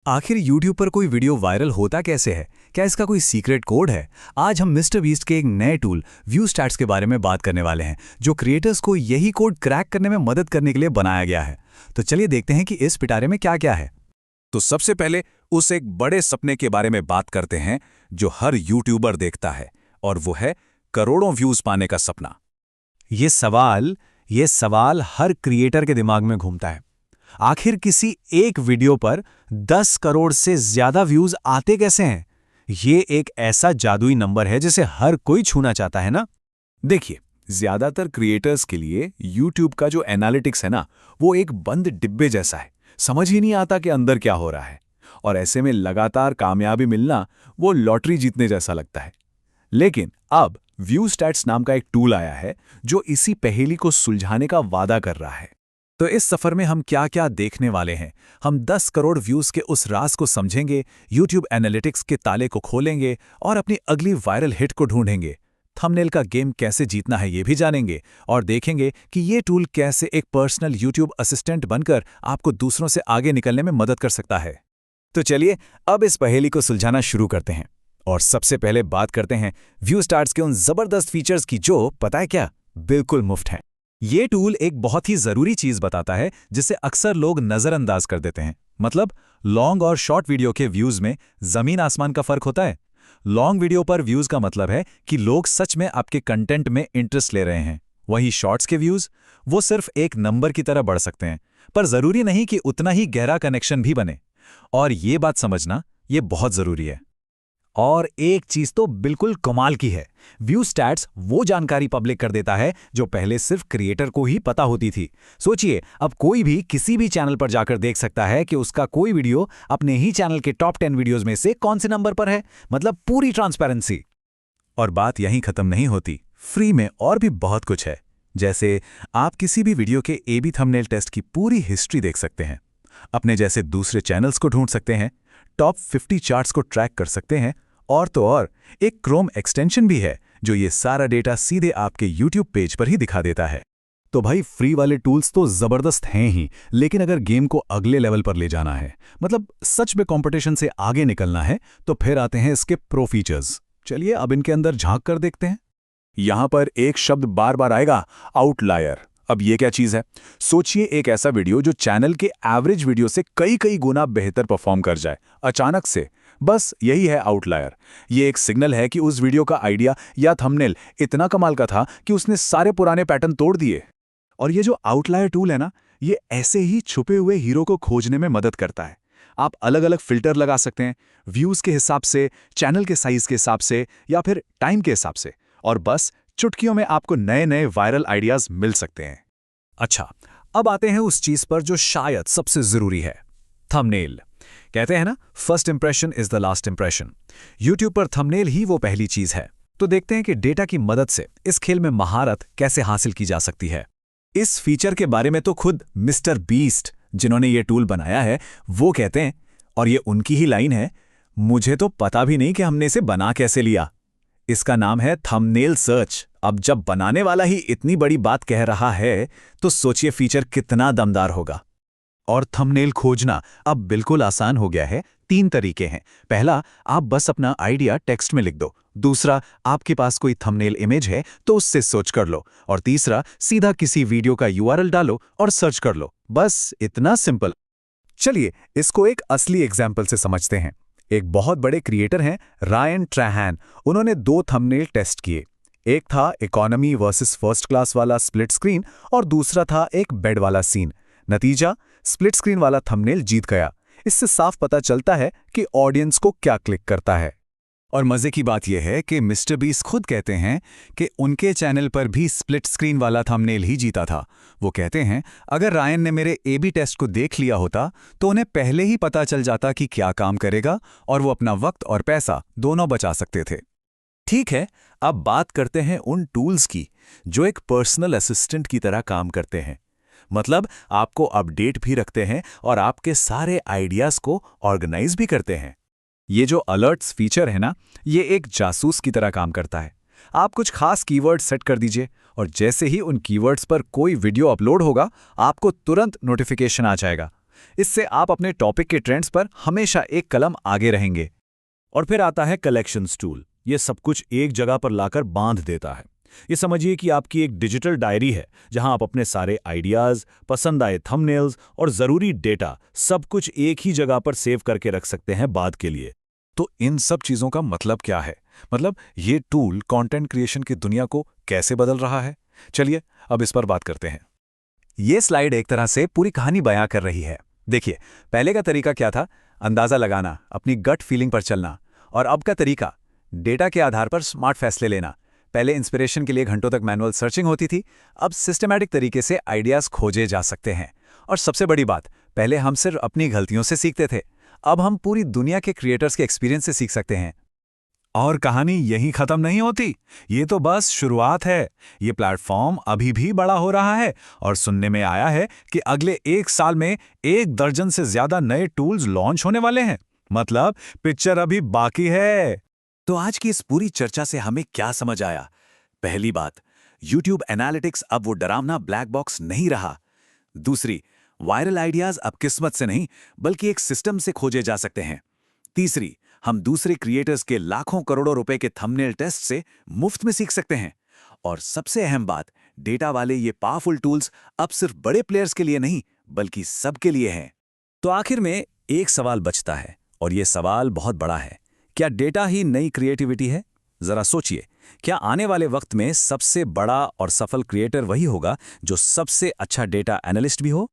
आखिर YouTube पर कोई वीडियो वायरल होता कैसे है? क्या इसका कोई सीक्रेट कोड है? आज हम मिस्टर बीस्ट के एक नए टूल व्यू स्टैट्स के बारे में बात करने वाले हैं, जो क्रिएटर्स को यही कोड क्रैक करने में मदद करने के लिए बनाया गया है। तो चलिए देखते हैं कि इस पिटारे में क्या-क्या है। तो सबसे पहले उस एक बड़े सपने के बारे में बात करते हैं जो हर यूट्यूबर देखता है, और वो है करोड़ों व्यूज पाने का सपना। ये सवाल हर क्रिएटर के दिमाग में घूमता है। आखिर किसी एक वीडियो पर 10 करोड़ से ज्यादा व्यूज आते कैसे हैं? ये एक ऐसा जादुई नंबर है जिसे हर कोई छूना चाहता है ना? देखिए, ज्यादातर क्रिएटर्स के लिए यूट्यूब का जो एनालिटिक्स है ना, वो एक बंद डिब्बे जैसा है। समझ ही नहीं आता कि अंदर क्या हो रहा है, और ऐसे में लगातार कामयाबी मिलना वो लॉटरी जीतने जैसा लगता है। लेकिन अब व्यू स्टैट्स नाम का एक टूल आया है जो इसी पहेली को सुलझाने का वादा कर रहा है। तो इस सफर में हम क्या-क्या देखने वाले हैं? हम 10 करोड़ व्यूज के उस राज को समझेंगे, YouTube एनालिटिक्स के ताले को खोलेंगे और अपनी अगली वायरल हिट को ढूंढेंगे। थंबनेल का गेम कैसे जीतना है ये भी जानेंगे, और देखेंगे कि ये टूल कैसे एक पर्सनल YouTube असिस्टेंट बनकर आपको दूसरों से आगे निकलने में मदद कर सकता है। तो चलिए अब इस पहेली को सुलझाना शुरू करते हैं। और सबसे पहले बात करते हैं व्यू स्टार्ट्स के उन जबरदस्त फीचर्स की जो, पता है क्या, बिल्कुल मुफ्त हैं। ये टूल एक बहुत ही जरूरी चीज बताता है जिसे अक्सर लोग नजरअंदाज कर देते हैं। मतलब लॉन्ग और शॉर्ट वीडियो के व्यूज में जमीन आसमान का फर्क होता है। लॉन्ग वीडियो पर व्यूज का मतलब है कि लोग सच में आपके कंटेंट में इंटरेस्ट ले रहे हैं। वहीं शॉर्ट्स के व्यूज, वो सिर्फ एक नंबर की तरह बढ़ सकते हैं, पर जरूरी नहीं कि उतना ही गहरा कनेक्शन भी बने। और ये बात समझना, ये बहुत जरूरी है। और एक चीज तो बिल्कुल कमाल की है, व्यू स्टैट्स वो जानकारी पब्लिक कर देता है जो पहले सिर्फ क्रिएटर को ही पता होती थी। सोचिए, अब कोई भी किसी भी चैनल पर जाकर देख सकता है कि उसका कोई वीडियो अपने ही चैनल के टॉप 10 वीडियोज में से कौन से नंबर पर है। मतलब पूरी ट्रांसपेरेंसी। और बात यहीं खत्म नहीं होती, फ्री में और भी बहुत कुछ है। जैसे आप किसी भी वीडियो के AB थंबनेल टेस्ट की पूरी हिस्ट्री देख सकते हैं, अपने जैसे दूसरे चैनल्स को ढूंढ सकते हैं, टॉप 50 चार्ट्स को ट्रैक कर सकते हैं, और तो और एक क्रोम एक्सटेंशन भी है जो ये सारा डेटा सीधे आपके YouTube पेज पर ही दिखा देता है। तो भाई, फ्री वाले टूल्स तो जबरदस्त हैं ही, लेकिन अगर गेम को अगले लेवल पर ले जाना है, मतलब सच में कंपटीशन से आगे निकलना है, तो फिर आते हैं इसके प्रो फीचर्स। चलिए अब इनके अंदर झांक कर देखते हैं। यहां पर एक शब्द बार बार आएगा, आउटलायर। अब ये क्या चीज है? सोचिए, एक ऐसा वीडियो जो चैनल के एवरेज वीडियो से कई कई गुना बेहतर परफॉर्म कर जाए अचानक से। बस यही है आउटलायर। ये एक सिग्नल है कि उस वीडियो का आइडिया या थंबनेल इतना कमाल का था कि उसने सारे पुराने पैटर्न तोड़ दिए। और ये जो आउटलायर टूल है ना, ये ऐसे ही छुपे हुए हीरो को खोजने में मदद करता है। आप अलग अलग फिल्टर लगा सकते हैं, व्यूज के हिसाब से, चैनल के साइज के हिसाब से, या फिर टाइम के हिसाब से, और बस चुटकियों में आपको नए नए वायरल आइडियाज मिल सकते हैं। अच्छा, अब आते हैं उस चीज पर जो शायद सबसे जरूरी है, थंबनेल। कहते हैं ना, first impression is the last impression. YouTube पर थंबनेल ही वो पहली चीज है। तो देखते हैं कि डेटा की मदद से इस खेल में महारत कैसे हासिल की जा सकती है। इस फीचर के बारे में तो खुद मिस्टर बीस्ट, जिन्होंने ये टूल बनाया है, वो कहते हैं, और ये उनकी ही लाइन है, मुझे तो पता भी नहीं कि हमने इसे बना कैसे लिया। इसका नाम है थंबनेल सर्च। अब जब बनाने वाला ही इतनी बड़ी बात कह रहा है, तो सोचिए फीचर कितना दमदार होगा। और थंबनेल खोजना अब बिल्कुल आसान हो गया है। 3 तरीके हैं। पहला, आप बस अपना आइडिया टेक्स्ट में लिख दो। दूसरा, आपके पास कोई थंबनेल इमेज है तो उससे सर्च कर लो। और तीसरा, सीधा किसी वीडियो का URL डालो और सर्च कर लो। बस इतना सिंपल। चलिए इसको एक असली एग्जाम्पल से समझते हैं। एक बहुत बड़े क्रिएटर हैं, रायन ट्रैहान। उन्होंने 2 थंबनेल टेस्ट किए। एक था इकोनॉमी वर्सेस फर्स्ट क्लास वाला स्प्लिट स्क्रीन, और दूसरा था एक बेड वाला सीन। नतीजा, स्प्लिट स्क्रीन वाला थंबनेल जीत गया। इससे साफ पता चलता है कि ऑडियंस को क्या क्लिक करता है। और मजे की बात यह है कि मिस्टर बीस्ट खुद कहते हैं कि उनके चैनल पर भी स्प्लिट स्क्रीन वाला थंबनेल ही जीता था। वो कहते हैं, अगर रायन ने मेरे AB टेस्ट को देख लिया होता तो उन्हें पहले ही पता चल जाता कि क्या काम करेगा, और वो अपना वक्त और पैसा दोनों बचा सकते थे। ठीक है, अब बात करते हैं उन टूल्स की जो एक पर्सनल असिस्टेंट की तरह काम करते हैं। मतलब आपको अपडेट भी रखते हैं और आपके सारे आइडियाज को ऑर्गेनाइज भी करते हैं। ये जो अलर्ट्स फीचर है ना, ये एक जासूस की तरह काम करता है। आप कुछ खास कीवर्ड सेट कर दीजिए, और जैसे ही उन कीवर्ड्स पर कोई वीडियो अपलोड होगा, आपको तुरंत नोटिफिकेशन आ जाएगा। इससे आप अपने टॉपिक के ट्रेंड्स पर हमेशा एक कदम आगे रहेंगे। और फिर आता है कलेक्शंस टूल। ये सब कुछ एक जगह पर लाकर बांध देता है। ये समझिए कि आपकी एक डिजिटल डायरी है जहां आप अपने सारे आइडियाज, पसंद आए थंबनेल्स और जरूरी डेटा सब कुछ एक ही जगह पर सेव करके रख सकते हैं बाद के लिए। तो इन सब चीजों का मतलब क्या है? मतलब ये टूल कंटेंट क्रिएशन की दुनिया को कैसे बदल रहा है? चलिए अब इस पर बात करते हैं। ये स्लाइड एक तरह से पूरी कहानी बयां कर रही है। देखिए, पहले का तरीका क्या था? अंदाजा लगाना, अपनी गट फीलिंग पर चलना। और अब का तरीका, डेटा के आधार पर स्मार्ट फैसले लेना। पहले इंस्पिरेशन के लिए घंटों तक मैनुअल सर्चिंग होती थी, अब सिस्टमैटिक तरीके से आइडियाज खोजे जा सकते हैं। और सबसे बड़ी बात, पहले हम सिर्फ अपनी गलतियों से सीखते थे, अब हम पूरी दुनिया के क्रिएटर्स के एक्सपीरियंस से सीख सकते हैं। और कहानी यहीं खत्म नहीं होती। ये तो बस शुरुआत है। ये प्लेटफॉर्म अभी भी बड़ा हो रहा है और सुनने में आया है कि अगले 1 साल में 1 दर्जन से ज्यादा नए टूल्स लॉन्च होने वाले हैं। मतलब पिक्चर अभी बाकी है। तो आज की इस पूरी चर्चा से हमें क्या समझ आया? पहली बात, YouTube एनालिटिक्स अब वो डरावना ब्लैक बॉक्स नहीं रहा। दूसरी, वायरल आइडियाज अब किस्मत से नहीं बल्कि एक सिस्टम से खोजे जा सकते हैं। तीसरी, हम दूसरे क्रिएटर्स के लाखों करोड़ों रुपए के थंबनेल टेस्ट से मुफ्त में सीख सकते हैं। और सबसे अहम बात, डेटा वाले ये पावरफुल टूल्स अब सिर्फ बड़े प्लेयर्स के लिए नहीं बल्कि सबके लिए हैं। तो आखिर में एक सवाल बचता है और ये सवाल बहुत बड़ा है। क्या डेटा ही नई क्रिएटिविटी है? जरा सोचिए, क्या आने वाले वक्त में सबसे बड़ा और सफल क्रिएटर वही होगा जो सबसे अच्छा डेटा एनालिस्ट भी हो?